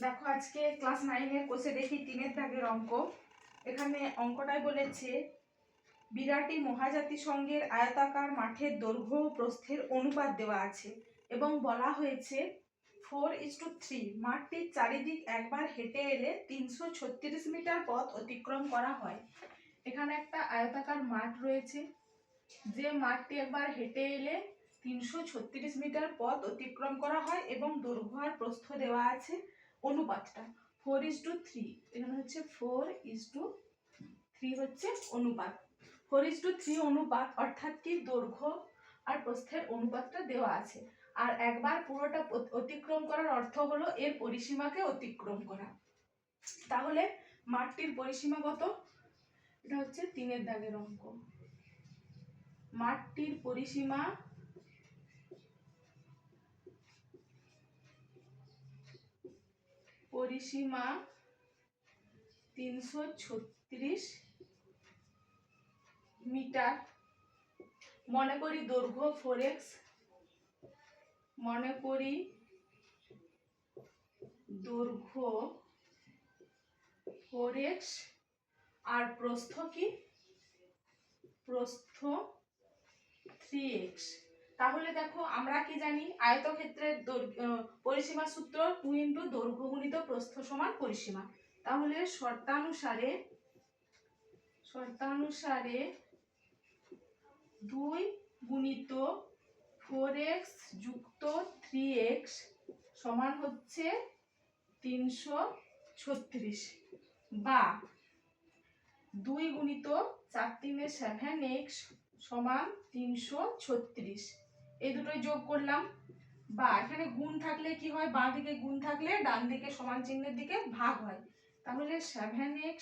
দেখো আজকে ক্লাস 9 কোষে দেখি 3 দাগের অঙ্ক। এখানে অঙ্কটাই বলেছে বিরাটি মহাজাতিসংঘের আয়তাকার মাঠের দৈর্ঘ্য ও প্রস্থের অনুপাত দেওয়া আছে এবং বলা হয়েছে 4:3 মাঠটির চারিদিক একবার হেঁটে এলে 336 মিটার পথ অতিক্রম করা হয়। এখানে একটা আয়তাকার মাঠ রয়েছে, যে মাঠটি একবার হেঁটে এলে 336 মিটার পথ অতিক্রম করা হয় এবং দৈর্ঘ্য আর প্রস্থ দেওয়া আছে। অনুপাতটা 4:3, এখানে হচ্ছে 4:3 হচ্ছে অনুপাত। 4:3 অনুপাত অর্থাৎ কি দৈর্ঘ্য আর প্রস্থের অনুপাতটা দেওয়া আছে। আর একবার পুরোটা অতিক্রম করার অর্থ হলো এর পরিসীমাকে অতিক্রম করা। তাহলে মাঠটির পরিসীমা কত? এটা হচ্ছে 3 দাগের অঙ্ক। মাঠটির পরিসীমা পরিসীমা 336 মিটার। মনে করি দৈর্ঘ্য 4x, মনে করি দৈর্ঘ্য 4x আর প্রস্থ কি? প্রস্থ 3x। তাহলে দেখো আমরা কি জানি, আয়তক্ষেত্রের পরিসীমা সূত্র 2 × দৈর্ঘ্য গুণিত প্রস্থ সমান পরিসীমা। তাহলে শর্তানুসারে 2 গুণিত 4x যুক্ত 3x সমান হচ্ছে 336, বা 2 গুণিত 4 × 7x সমান 336। এই দুটোই যোগ করলাম, বা এখানে গুণ থাকলে কি হয়, বাঁ দিকে গুণ থাকলে ডান দিকে সমান চিহ্নের দিকে ভাগ হয়। তাহলে 7x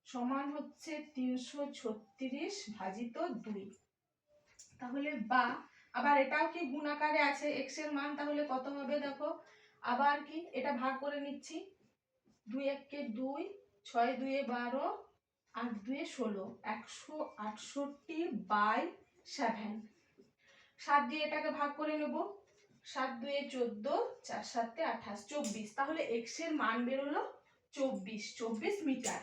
সমান হচ্ছে 336 ভাজিত 2। তাহলে বা আবার এটাও কি গুণ আকারে আছে x এর মান, তাহলে কত হবে দেখো, আবার কি এটা ভাগ করে নিচ্ছি। 2 × 1 = 2, 6 × 2 = 12, 8 × 2 = 16, 168/7। 7 দিয়ে এটাকে ভাগ করে নেব, 7 × 2 = 14, 4 × 7 = 28, 24। তাহলে x এর মান বেরোলো 24 মিটার,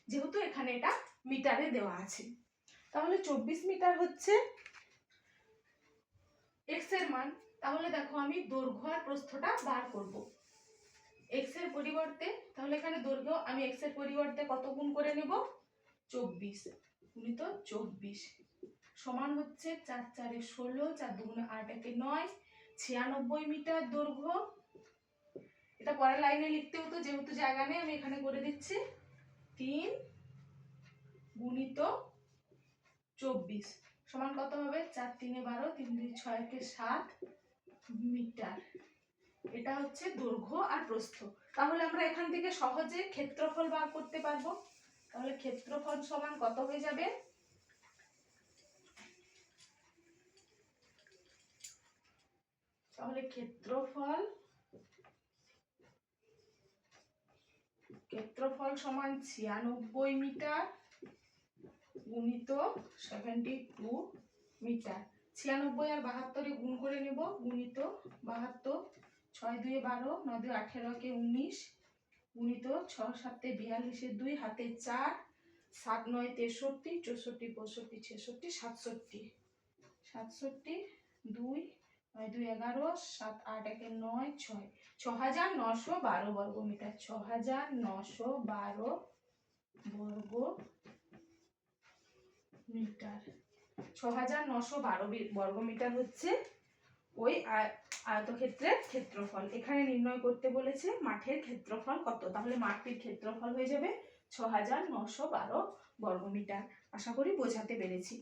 যেহেতু এখানে এটা মিটারে দেওয়া আছে। তাহলে 24 মিটার হচ্ছে x এর মান। তাহলে দেখো আমি দৈর্ঘ্য আর প্রস্থটা বার করব x এর পরিবর্তে। তাহলে এখানে দৈর্ঘ্য আমি x এর পরিবর্তে কত গুণ করে নেব, 24 গুণিত 24 সমান হচ্ছে 4 × 4 = 16, 4 × 2 = 8, 1 = 9, 96 মিটার দৈর্ঘ্য। এটা পরের লাইনে লিখতে হতো, যেহেতু জায়গা নেই আমি এখানে করে দিচ্ছি। 3 গুণিত 24 সমান কত হবে, 4 × 3 = 12, 3 × 2 = 6, 1 = 7 মিটার। এটা হচ্ছে দৈর্ঘ্য আর প্রস্থ। তাহলে আমরা এখান থেকে সহজে ক্ষেত্রফল বার করতে পারবো। তাহলে ক্ষেত্রফল সমান কত হয়ে যাবে, তাহলে ক্ষেত্রফল সমান 96 মিটার গুণিত 72 মিটার। 96 আর 72 গুণ করে নেব, গুণিত 72, 6 × 2 = 12, 9 × 2 = 18, 1 = 19, গুণিত 6 × 7 = 42, 2 হাতে 4, 7 × 9 = 63, 64, 65, 66, 67, 2 9 × 2 = 11, 7 8, 1 = 9, 6, 6912 বর্গ মিটার। 6912 বর্গ মিটার। 6912 বর্গ মিটার হচ্ছে ওই আয়তক্ষেত্রের ক্ষেত্রফল। এখানে নির্ণয় করতে বলেছে মাঠের ক্ষেত্রফল কত। তাহলে মাঠটির ক্ষেত্রফল হয়ে যাবে 6912 বর্গ মিটার। আশা করি বোঝাতে পেরেছি।